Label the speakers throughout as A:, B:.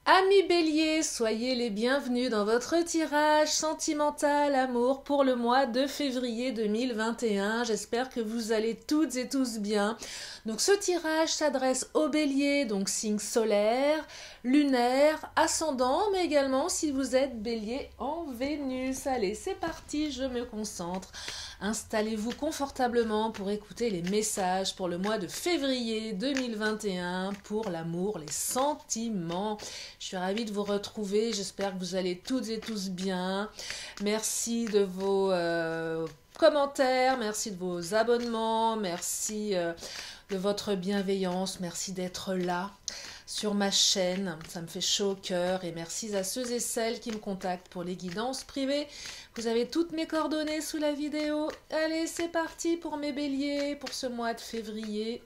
A: Amis Bélier, soyez les bienvenus dans votre tirage sentimental amour pour le mois de février 2021. J'espère que vous allez toutes et tous bien. Donc ce tirage s'adresse aux Béliers, donc signe solaire, lunaire, ascendant, mais également si vous êtes Bélier en Vénus. Allez, c'est parti, je me concentre. Installez-vous confortablement pour écouter les messages pour le mois de février 2021 pour l'amour, les sentiments. Je suis ravie de vous retrouver, j'espère que vous allez toutes et tous bien. Merci de vos commentaires, merci de vos abonnements, merci de votre bienveillance, merci d'être là sur ma chaîne, ça me fait chaud au cœur et merci à ceux et celles qui me contactent pour les guidances privées. Vous avez toutes mes coordonnées sous la vidéo. Allez, c'est parti pour mes béliers pour ce mois de février,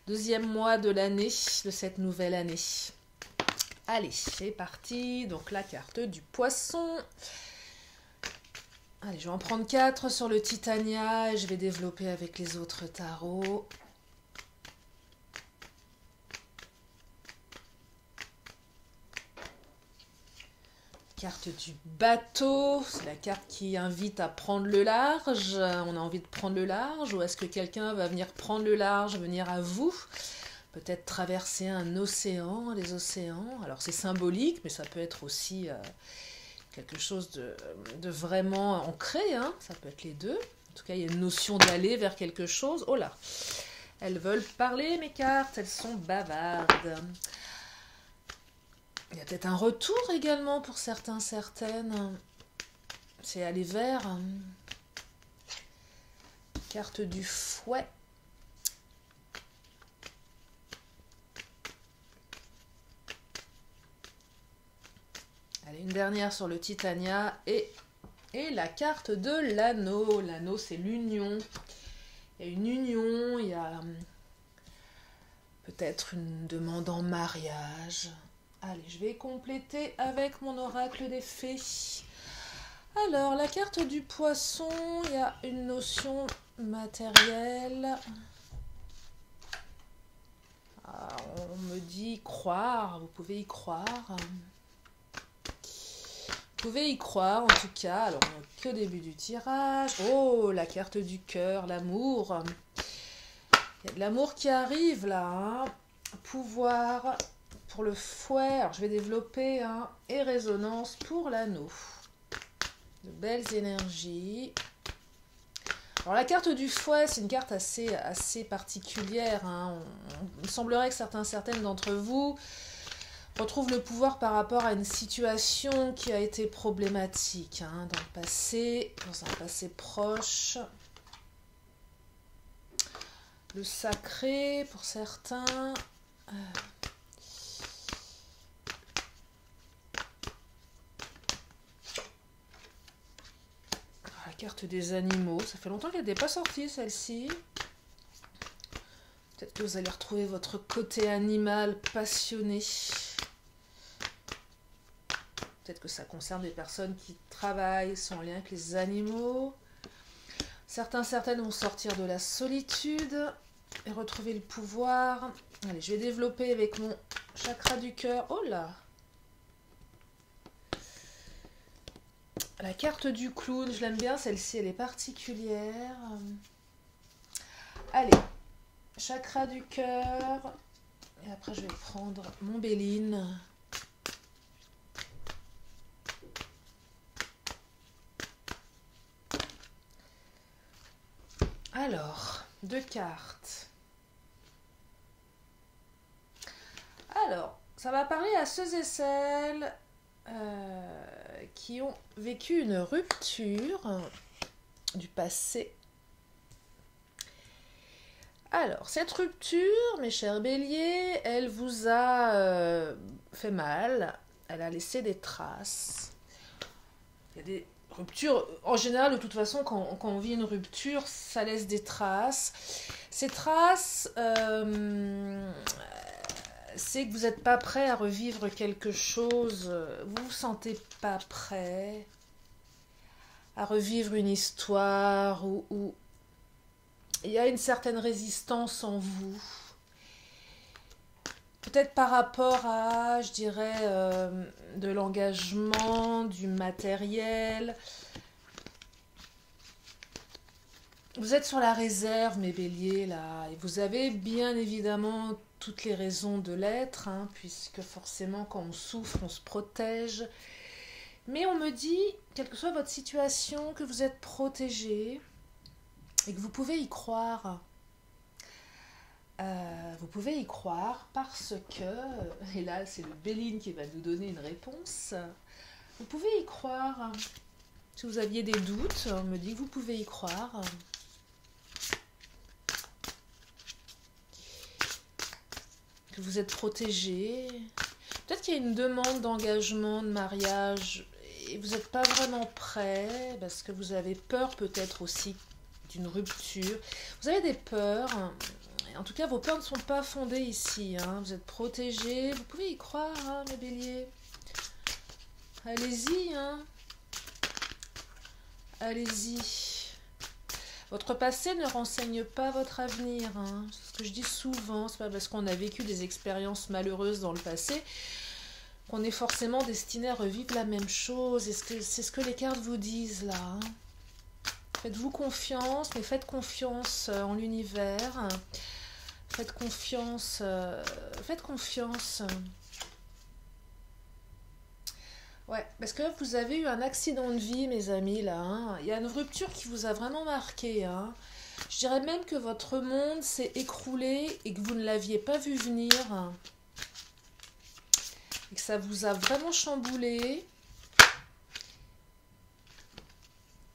A: deuxième mois de l'année, de cette nouvelle année. Allez, c'est parti. Donc la carte du poisson. Allez, je vais en prendre 4 sur le Titania et je vais développer avec les autres tarots. Carte du bateau, c'est la carte qui invite à prendre le large. On a envie de prendre le large ou est-ce que quelqu'un va venir prendre le large, venir à vous? Peut-être traverser un océan, les océans. Alors c'est symbolique, mais ça peut être aussi quelque chose de vraiment ancré. Hein. Ça peut être les deux. En tout cas, il y a une notion d'aller vers quelque chose. Oh là, elles veulent parler, mes cartes. Elles sont bavardes. Il y a peut-être un retour également pour certains, certaines. C'est aller vers. Carte du fouet. Allez, une dernière sur le Titania et la carte de l'anneau. L'anneau, c'est l'union. Il y a une union, il y a peut-être une demande en mariage. Allez, je vais compléter avec mon oracle des fées. Alors, la carte du poisson, il y a une notion matérielle. On me dit croire, vous pouvez y croire. Vous pouvez y croire en tout cas. Alors, on n'est qu'au début du tirage. Oh, la carte du cœur, l'amour. Il y a de l'amour qui arrive là. Hein. Pouvoir pour le fouet. Alors, je vais développer et résonance pour l'anneau. De belles énergies. Alors, la carte du fouet, c'est une carte assez particulière. Hein. Il semblerait que certaines d'entre vous retrouvent le pouvoir par rapport à une situation qui a été problématique dans le passé, dans un passé proche. Le sacré pour certains. La carte des animaux, ça fait longtemps qu'elle n'était pas sortie celle-ci. Peut-être que vous allez retrouver votre côté animal passionné. Peut-être que ça concerne des personnes qui travaillent, sont en lien avec les animaux. Certaines vont sortir de la solitude et retrouver le pouvoir. Allez, je vais développer avec mon chakra du cœur. Oh là! La carte du clown, je l'aime bien, celle-ci, elle est particulière. Allez, chakra du cœur. Et après, je vais prendre mon Béline. Alors, 2 cartes. Alors, ça va parler à ceux et celles qui ont vécu une rupture du passé. Alors, cette rupture, mes chers béliers, elle vous a fait mal. Elle a laissé des traces. Il y a des rupture, en général, de toute façon, quand on vit une rupture, ça laisse des traces. Ces traces, c'est que vous n'êtes pas prêt à revivre quelque chose, vous ne vous sentez pas prêt à revivre une histoire où il y a une certaine résistance en vous. peut-être par rapport à, je dirais, de l'engagement, du matériel. Vous êtes sur la réserve, mes béliers, là, et vous avez bien évidemment toutes les raisons de l'être, hein, puisque forcément, quand on souffre, on se protège. Mais on me dit, quelle que soit votre situation, que vous êtes protégé et que vous pouvez y croire. Vous pouvez y croire parce que, et là c'est le Béline qui va nous donner une réponse, vous pouvez y croire. Si vous aviez des doutes, on me dit que vous pouvez y croire. Que vous êtes protégé. Peut-être qu'il y a une demande d'engagement, de mariage, et vous n'êtes pas vraiment prêt, parce que vous avez peur peut-être aussi d'une rupture. Vous avez des peurs. En tout cas, vos peurs ne sont pas fondées ici. Hein. Vous êtes protégés. Vous pouvez y croire, hein, mes béliers. Allez-y. Hein. Allez-y. Votre passé ne renseigne pas votre avenir. Hein. C'est ce que je dis souvent. C'est pas parce qu'on a vécu des expériences malheureuses dans le passé qu'on est forcément destiné à revivre la même chose. C'est ce que les cartes vous disent là. Hein. Faites-vous confiance, mais faites confiance en l'univers. Faites confiance. Faites confiance. Ouais, parce que vous avez eu un accident de vie, mes amis, là. Hein. Il y a une rupture qui vous a vraiment marqué. Hein. Je dirais même que votre monde s'est écroulé et que vous ne l'aviez pas vu venir. Et que ça vous a vraiment chamboulé.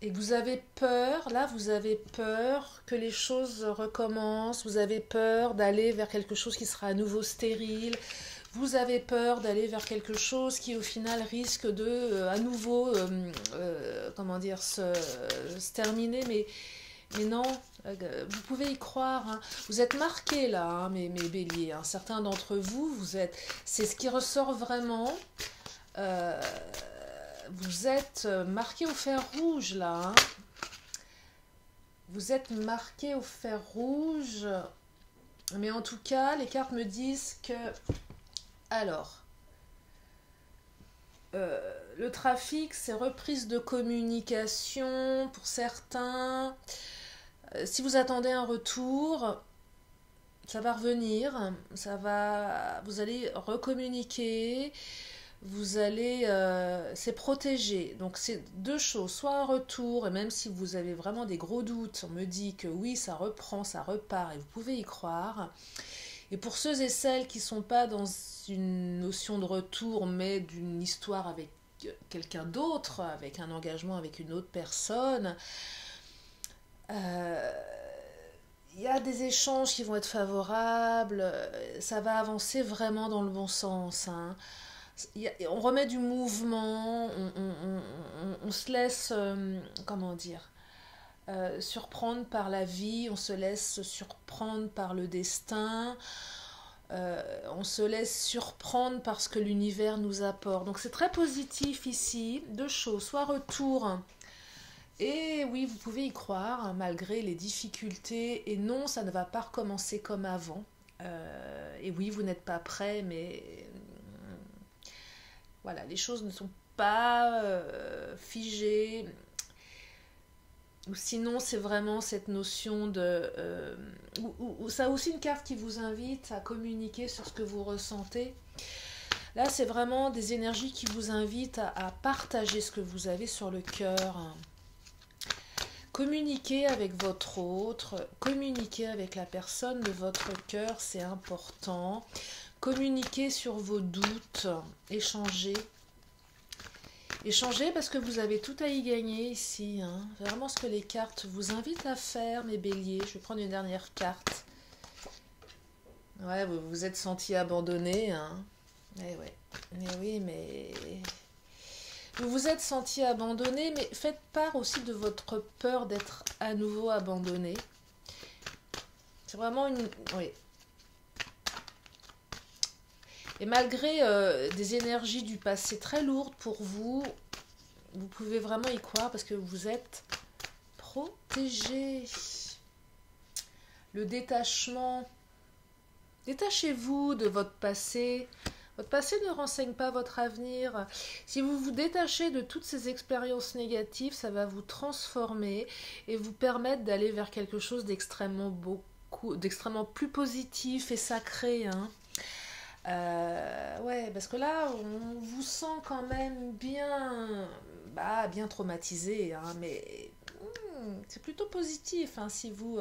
A: Et que vous avez peur, là vous avez peur que les choses recommencent, vous avez peur d'aller vers quelque chose qui sera à nouveau stérile, vous avez peur d'aller vers quelque chose qui au final risque de à nouveau comment dire, se terminer, mais non, vous pouvez y croire, hein. Vous êtes marqués là, hein, mes béliers, hein. Certains d'entre vous, c'est ce qui ressort vraiment. Vous êtes marqué au fer rouge là. Hein. Vous êtes marqué au fer rouge. Mais en tout cas, les cartes me disent que... Alors, le trafic, c'est reprise de communication pour certains. Si vous attendez un retour, ça va revenir. Vous allez recommuniquer. Vous allez, c'est protégé. Donc c'est deux choses, soit un retour, et même si vous avez vraiment des gros doutes, on me dit que oui, ça reprend, ça repart, et vous pouvez y croire. Et pour ceux et celles qui ne sont pas dans une notion de retour, mais d'une histoire avec quelqu'un d'autre, avec un engagement avec une autre personne, il y a des échanges qui vont être favorables, ça va avancer vraiment dans le bon sens, hein. On remet du mouvement, on se laisse, comment dire, surprendre par la vie, on se laisse surprendre par le destin, on se laisse surprendre par ce que l'univers nous apporte. Donc c'est très positif ici, deux choses, soit retour, et oui, vous pouvez y croire, hein, malgré les difficultés, et non, ça ne va pas recommencer comme avant, et oui, vous n'êtes pas prêt, mais... Voilà, les choses ne sont pas figées. Ou sinon, c'est vraiment cette notion de... ça a aussi une carte qui vous invite à communiquer sur ce que vous ressentez. Là, c'est vraiment des énergies qui vous invitent à partager ce que vous avez sur le cœur. Communiquer avec votre autre, communiquer avec la personne de votre cœur, c'est important. Communiquer sur vos doutes, échanger. Échanger parce que vous avez tout à y gagner ici. Hein. C'est vraiment ce que les cartes vous invitent à faire, mes béliers. Je vais prendre une dernière carte. Ouais, vous vous êtes senti abandonné. Hein. Eh ouais. Mais oui, mais... Vous vous êtes senti abandonné, mais faites part aussi de votre peur d'être à nouveau abandonné. C'est vraiment une... Oui. Et malgré des énergies du passé très lourdes pour vous, vous pouvez vraiment y croire parce que vous êtes protégé. Le détachement Détachez-vous de votre passé. Votre passé ne renseigne pas votre avenir. Si vous vous détachez de toutes ces expériences négatives, ça va vous transformer et vous permettre d'aller vers quelque chose d'extrêmement plus positif et sacré. Hein. Ouais, parce que là, on vous sent quand même bien traumatisé, hein, mais c'est plutôt positif, hein, si vous...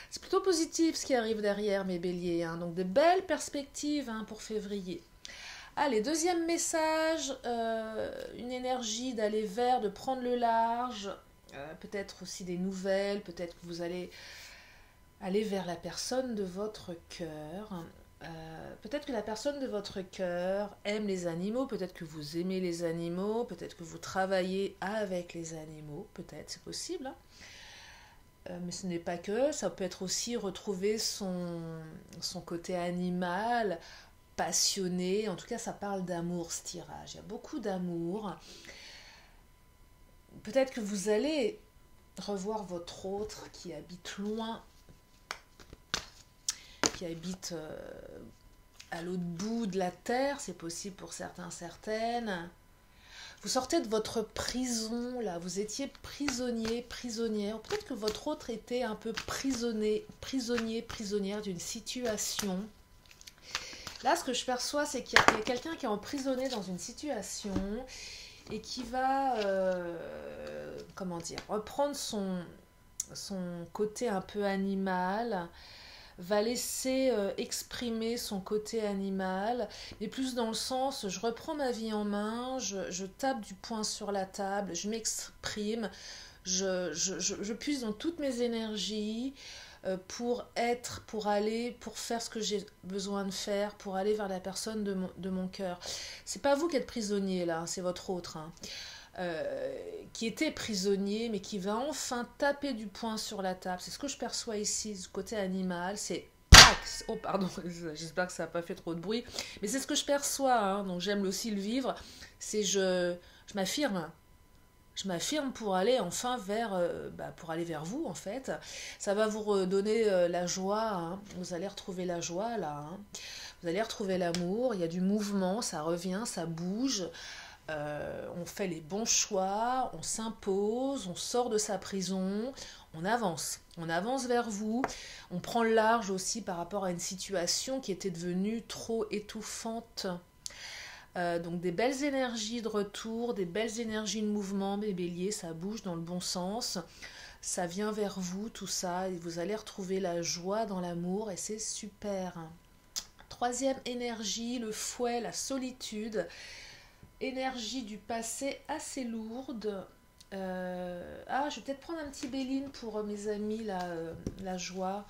A: c'est plutôt positif ce qui arrive derrière mes béliers, hein, donc de belles perspectives hein, pour février. Allez, deuxième message, une énergie d'aller vers, de prendre le large, peut-être aussi des nouvelles, peut-être que vous allez aller vers la personne de votre cœur. Peut-être que la personne de votre cœur aime les animaux, peut-être que vous aimez les animaux, peut-être que vous travaillez avec les animaux, peut-être, c'est possible. Hein. Mais ce n'est pas que, ça peut être aussi retrouver son côté animal, passionné, en tout cas ça parle d'amour ce tirage, il y a beaucoup d'amour. Peut-être que vous allez revoir votre autre qui habite loin, qui habite à l'autre bout de la terre, c'est possible pour certains, certaines. Vous sortez de votre prison, là, vous étiez prisonnier, prisonnière. Peut-être que votre autre était un peu prisonnier, prisonnière d'une situation. Là, ce que je perçois, c'est qu'il y a quelqu'un qui est emprisonné dans une situation et qui va, reprendre son côté un peu animal, va laisser exprimer son côté animal, mais plus dans le sens, je reprends ma vie en main, je tape du poing sur la table, je m'exprime, je puise dans toutes mes énergies pour faire ce que j'ai besoin de faire, pour aller vers la personne de mon cœur. C'est pas vous qui êtes prisonnier là, c'est votre autre. Hein. Qui était prisonnier, mais qui va enfin taper du poing sur la table. C'est ce que je perçois ici, du côté animal. C'est oh pardon, j'espère que ça n'a pas fait trop de bruit, mais c'est ce que je perçois. Hein, donc j'aime aussi le vivre. C'est je m'affirme. Je m'affirme pour aller enfin pour aller vers vous en fait. Ça va vous redonner la joie. Hein. Vous allez retrouver la joie là. Hein. Vous allez retrouver l'amour. Il y a du mouvement, ça revient, ça bouge. On fait les bons choix, on s'impose, on sort de sa prison, on avance vers vous, on prend le large aussi par rapport à une situation qui était devenue trop étouffante. Donc des belles énergies de retour, des belles énergies de mouvement, mes béliers, ça bouge dans le bon sens, ça vient vers vous, tout ça, et vous allez retrouver la joie dans l'amour et c'est super. Troisième énergie, le fouet, la solitude. Énergie du passé assez lourde. Je vais peut-être prendre un petit Béline pour mes amis, la joie.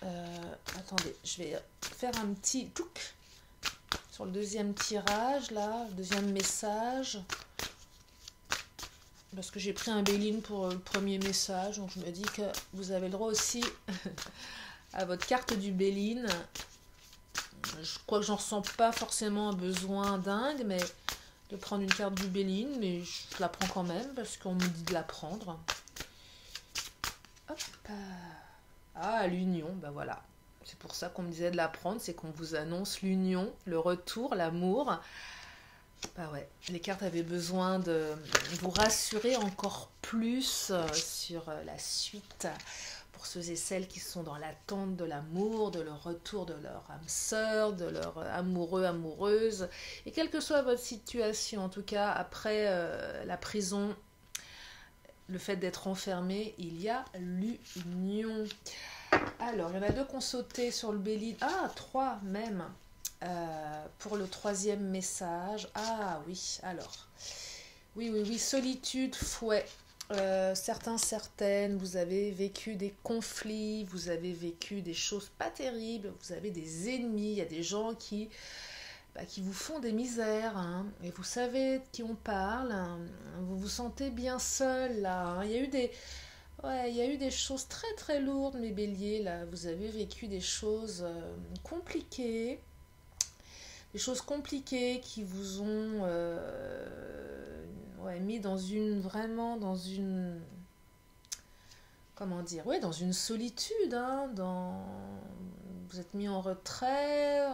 A: Attendez, je vais faire un petit touc sur le deuxième tirage, là, deuxième message. Parce que j'ai pris un Béline pour le premier message, donc je me dis que vous avez le droit aussi à votre carte du Béline. Je crois que j'en ressens pas forcément un besoin dingue, mais de prendre une carte du Béline, mais je la prends quand même parce qu'on me dit de la prendre. Hop. Ah, l'union, ben voilà. C'est pour ça qu'on me disait de la prendre, c'est qu'on vous annonce l'union, le retour, l'amour. Bah ouais, les cartes avaient besoin de vous rassurer encore plus sur la suite. Pour ceux et celles qui sont dans l'attente de l'amour, de leur retour de leur âme sœur, de leur amoureux, amoureuse. Et quelle que soit votre situation, en tout cas, après la prison, le fait d'être enfermé, il y a l'union. Alors, il y en a deux qui ont sauté sur le Béline. Ah, trois même. Pour le troisième message. Ah oui, alors. Oui, solitude, fouet. Certaines, vous avez vécu des conflits, vous avez vécu des choses pas terribles, vous avez des ennemis, il y a des gens qui vous font des misères, hein, et vous savez de qui on parle, hein, vous vous sentez bien seul là, hein. Il y a eu des choses très très lourdes, mes béliers, là, vous avez vécu des choses compliquées, qui vous ont mis dans une dans une solitude, hein, vous êtes mis en retrait,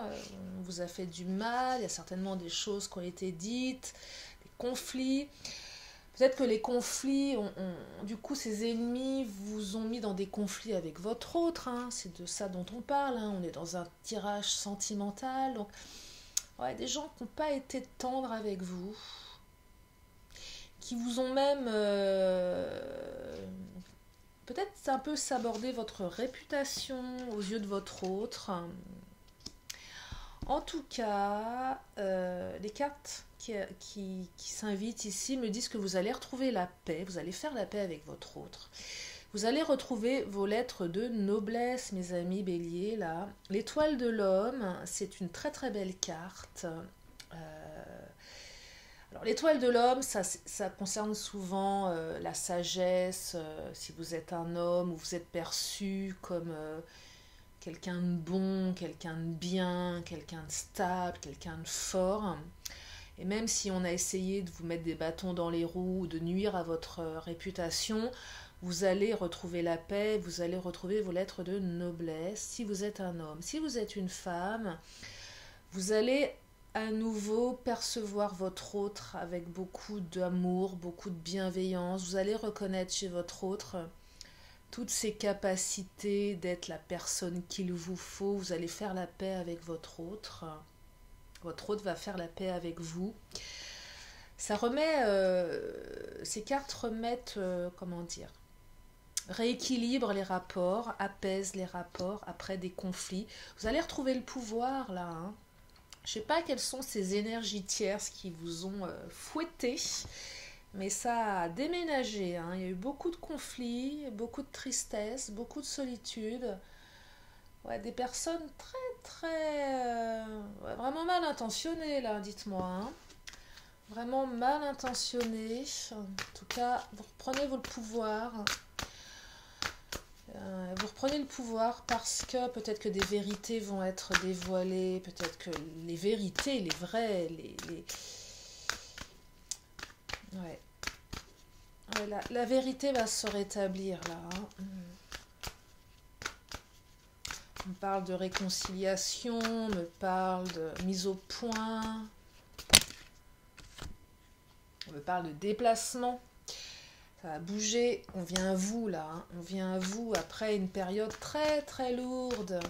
A: on vous a fait du mal, il y a certainement des choses qui ont été dites, des conflits. Peut-être que les conflits, du coup, ces ennemis vous ont mis dans des conflits avec votre autre. Hein. C'est de ça dont on parle. Hein. On est dans un tirage sentimental. Donc, ouais, des gens qui n'ont pas été tendres avec vous, qui vous ont même peut-être un peu sabordé votre réputation aux yeux de votre autre. En tout cas, les cartes qui s'invitent ici me disent que vous allez retrouver la paix, vous allez faire la paix avec votre autre. Vous allez retrouver vos lettres de noblesse, mes amis béliers, là. L'étoile de l'homme, c'est une très très belle carte. Alors l'étoile de l'homme, ça concerne souvent la sagesse, si vous êtes un homme ou vous êtes perçu comme quelqu'un de bon, quelqu'un de bien, quelqu'un de stable, quelqu'un de fort. Et même si on a essayé de vous mettre des bâtons dans les roues ou de nuire à votre réputation, vous allez retrouver la paix, vous allez retrouver vos lettres de noblesse si vous êtes un homme. Si vous êtes une femme, vous allez à nouveau percevoir votre autre avec beaucoup d'amour, beaucoup de bienveillance. Vous allez reconnaître chez votre autre toutes ses capacités d'être la personne qu'il vous faut. Vous allez faire la paix avec votre autre. Votre autre va faire la paix avec vous. Ça remet, ces cartes remettent, comment dire, rééquilibre les rapports, apaise les rapports après des conflits. Vous allez retrouver le pouvoir là. Hein. Je ne sais pas quelles sont ces énergies tierces qui vous ont fouetté, mais ça a déménagé. Hein. Il y a eu beaucoup de conflits, beaucoup de tristesse, beaucoup de solitude. Ouais, des personnes ouais, vraiment mal intentionnées, là, dites-moi. Hein. Vraiment mal intentionnées. En tout cas, vous reprenez votre pouvoir. Vous reprenez le pouvoir parce que peut-être que des vérités vont être dévoilées, peut-être que les vérités, les vraies, Ouais. Ouais, la vérité va se rétablir, là. Hein. On me parle de réconciliation, on me parle de mise au point, on me parle de déplacement. Ça va bouger, on vient à vous là, hein. On vient à vous après une période très très lourde.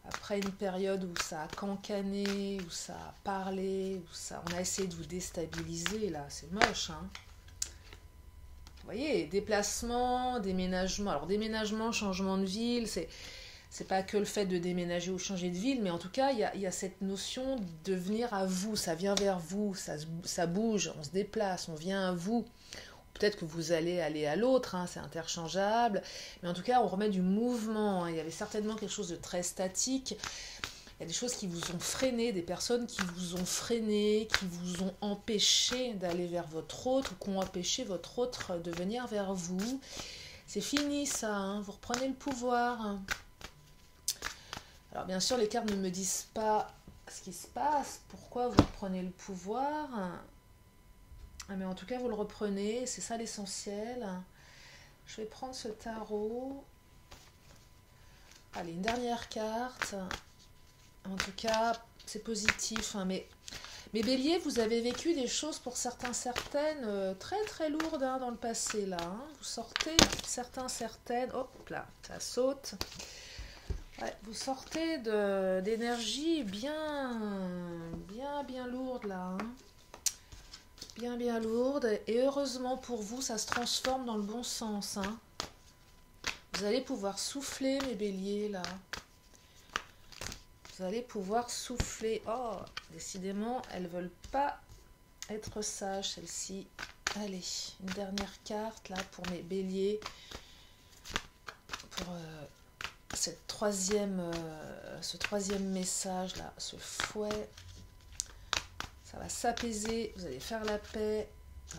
A: Après une période où ça a cancané, où ça a parlé, on a essayé de vous déstabiliser là, c'est moche. Hein. Vous voyez, déplacement, déménagement. Alors déménagement, changement de ville, c'est pas que le fait de déménager ou changer de ville, mais en tout cas, il y a cette notion de venir à vous, ça vient vers vous, ça bouge, on se déplace, on vient à vous. Peut-être que vous allez aller à l'autre, hein, c'est interchangeable, mais en tout cas, on remet du mouvement. Hein. Il y avait certainement quelque chose de très statique. Il y a des choses qui vous ont freiné, des personnes qui vous ont freiné, qui vous ont empêché d'aller vers votre autre, ou qui ont empêché votre autre de venir vers vous. C'est fini ça, hein, vous reprenez le pouvoir. Alors bien sûr, les cartes ne me disent pas ce qui se passe, pourquoi vous reprenez le pouvoir. Mais en tout cas, vous le reprenez, c'est ça l'essentiel. Je vais prendre ce tarot. Allez, une dernière carte. En tout cas, c'est positif. Hein, mais béliers, vous avez vécu des choses pour certaines très très lourdes hein, dans le passé. Là, hein. Vous sortez certaines. Hop là, ça saute. Ouais, vous sortez d'énergie bien lourde là. Hein. Bien lourde. Et heureusement pour vous, ça se transforme dans le bon sens. Hein. Vous allez pouvoir souffler, mes béliers, là. Vous allez pouvoir souffler. Oh, décidément, elles ne veulent pas être sages, celles-ci. Allez, une dernière carte, là, pour mes béliers. Pour ce troisième message, là, ce fouet. Ça va s'apaiser, vous allez faire la paix.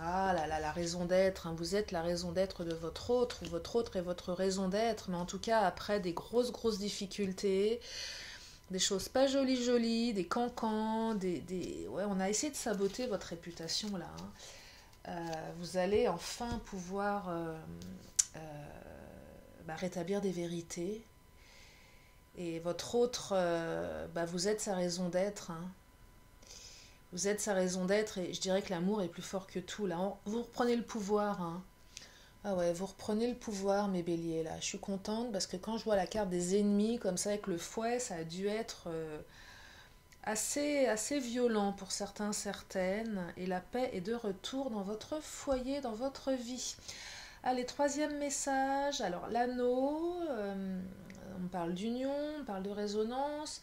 A: Ah là là, la raison d'être, hein. Vous êtes la raison d'être de votre autre, ou votre autre est votre raison d'être, mais en tout cas, après des grosses difficultés, des choses pas jolies, des cancans, ouais, on a essayé de saboter votre réputation là. Hein. Vous allez enfin pouvoir rétablir des vérités. Et votre autre, vous êtes sa raison d'être, hein. Vous êtes sa raison d'être et je dirais que l'amour est plus fort que tout. Là, vous reprenez le pouvoir, hein. Ah ouais, vous reprenez le pouvoir, mes béliers, là. Je suis contente parce que quand je vois la carte des ennemis, comme ça, avec le fouet, ça a dû être assez violent pour certains, certaines. Et la paix est de retour dans votre foyer, dans votre vie. Allez, troisième message. Alors, l'anneau, on parle d'union, on parle de résonance.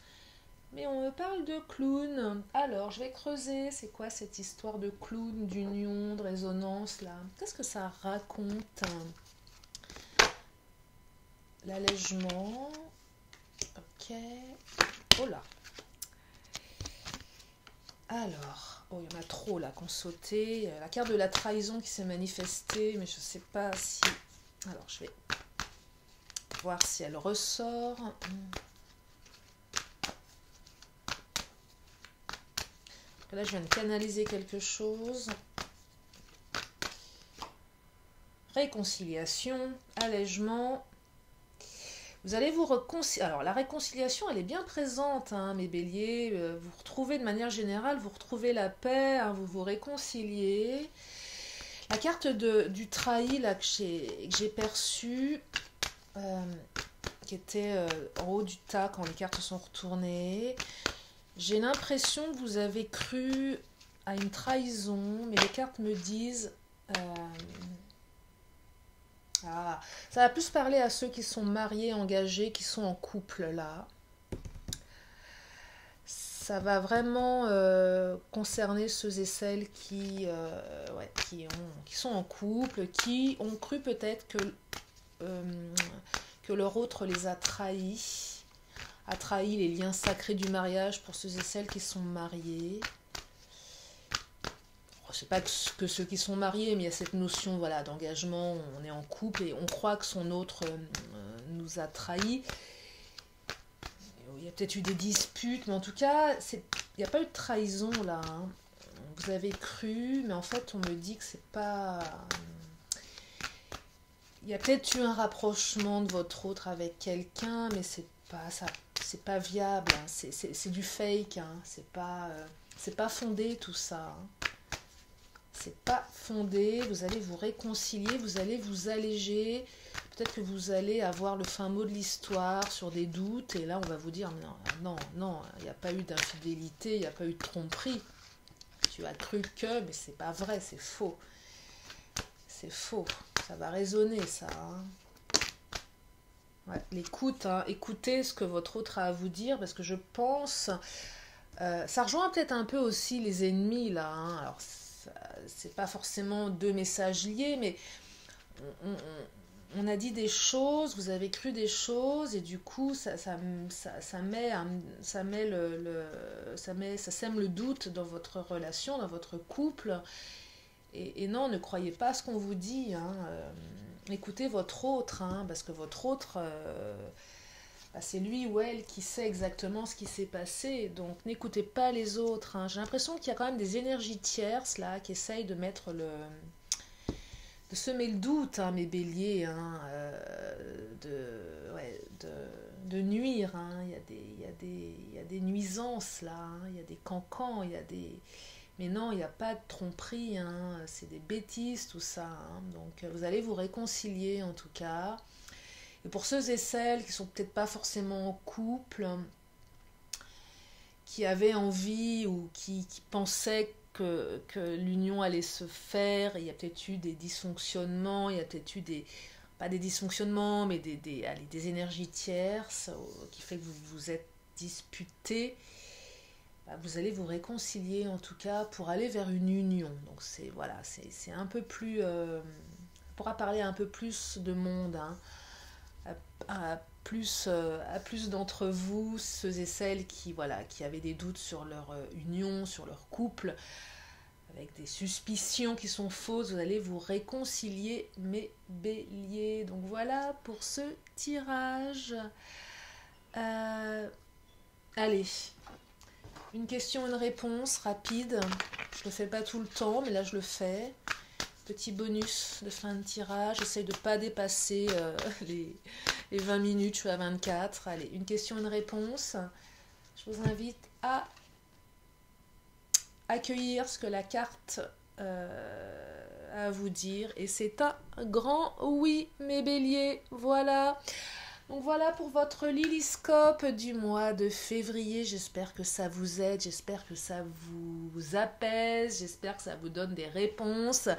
A: Mais on me parle de clown. Alors, je vais creuser. C'est quoi cette histoire de clown, d'union, de résonance là? Qu'est-ce que ça raconte? L'allègement. Ok. Oh là. Alors, oh, il y en a trop là qui ont sauté. La carte de la trahison qui s'est manifestée, mais je ne sais pas si. Alors, je vais voir si elle ressort. Là, je viens de canaliser quelque chose. Réconciliation, allègement. Vous allez vous réconcilier. Alors, la réconciliation, elle est bien présente, hein, mes béliers. Vous retrouvez de manière générale, vous retrouvez la paix, hein, vous vous réconciliez. La carte du trahi, là, que j'ai perçue, qui était en haut du tas quand les cartes sont retournées. J'ai l'impression que vous avez cru à une trahison, mais les cartes me disent... ça va plus parler à ceux qui sont mariés, engagés, qui sont en couple, là. Ça va vraiment concerner ceux et celles qui sont en couple, qui ont cru peut-être que leur autre les a trahis. A trahi les liens sacrés du mariage pour ceux et celles qui sont mariés. C'est pas que ceux qui sont mariés, mais il y a cette notion d'engagement, on est en couple et on croit que son autre nous a trahis. Il y a peut-être eu des disputes, mais en tout cas, il n'y a pas eu de trahison là, hein. Vous avez cru, mais en fait, on me dit que c'est pas... Il y a peut-être eu un rapprochement de votre autre avec quelqu'un, mais c'est pas viable, hein. C'est du fake, hein. C'est pas fondé tout ça, hein. C'est pas fondé, vous allez vous réconcilier, vous allez vous alléger, peut-être que vous allez avoir le fin mot de l'histoire sur des doutes, et là on va vous dire non, il n'y a pas eu d'infidélité, il n'y a pas eu de tromperie. Tu as cru que, mais c'est pas vrai, c'est faux. C'est faux, ça va résonner ça, hein. Ouais, l'écoute, hein. Écoutez ce que votre autre a à vous dire, parce que je pense... ça rejoint peut-être un peu aussi les ennemis, là, hein. Alors, c'est pas forcément deux messages liés, mais on a dit des choses, vous avez cru des choses, et du coup, ça sème le doute dans votre relation, dans votre couple. Et non, ne croyez pas ce qu'on vous dit, hein. Écoutez votre autre, hein, parce que votre autre, c'est lui ou elle qui sait exactement ce qui s'est passé. Donc n'écoutez pas les autres, hein. J'ai l'impression qu'il y a quand même des énergies tierces là qui essayent de mettre de semer le doute, hein, mes béliers, hein, de nuire, hein. Il y a des nuisances là, hein. Il y a des cancans, il y a des... Mais non, il n'y a pas de tromperie, hein. C'est des bêtises tout ça, hein. Donc vous allez vous réconcilier en tout cas. Et pour ceux et celles qui sont peut-être pas forcément en couple, qui avaient envie ou qui pensaient que l'union allait se faire, il y a peut-être eu des dysfonctionnements, il y a peut-être eu pas des dysfonctionnements, mais des énergies tierces qui fait que vous vous êtes disputés. Vous allez vous réconcilier en tout cas pour aller vers une union. Donc c'est un peu plus... on pourra parler un peu plus de monde, hein. À plus d'entre vous, ceux et celles qui avaient des doutes sur leur union, sur leur couple, avec des suspicions qui sont fausses, vous allez vous réconcilier, mes béliers. Donc voilà pour ce tirage. Allez, une question, une réponse rapide. Je le fais pas tout le temps, mais là je le fais. Petit bonus de fin de tirage. J'essaye de ne pas dépasser les 20 minutes, je suis à 24. Allez, une question, une réponse. Je vous invite à accueillir ce que la carte a à vous dire. Et c'est un grand oui, mes béliers. Voilà. Donc voilà pour votre Lilyscope du mois de février. J'espère que ça vous aide, j'espère que ça vous apaise, j'espère que ça vous donne des réponses.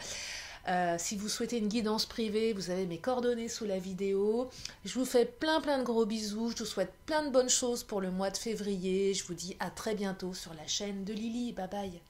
A: Si vous souhaitez une guidance privée, vous avez mes coordonnées sous la vidéo. Je vous fais plein de gros bisous. Je vous souhaite plein de bonnes choses pour le mois de février. Je vous dis à très bientôt sur la chaîne de Lily. Bye bye.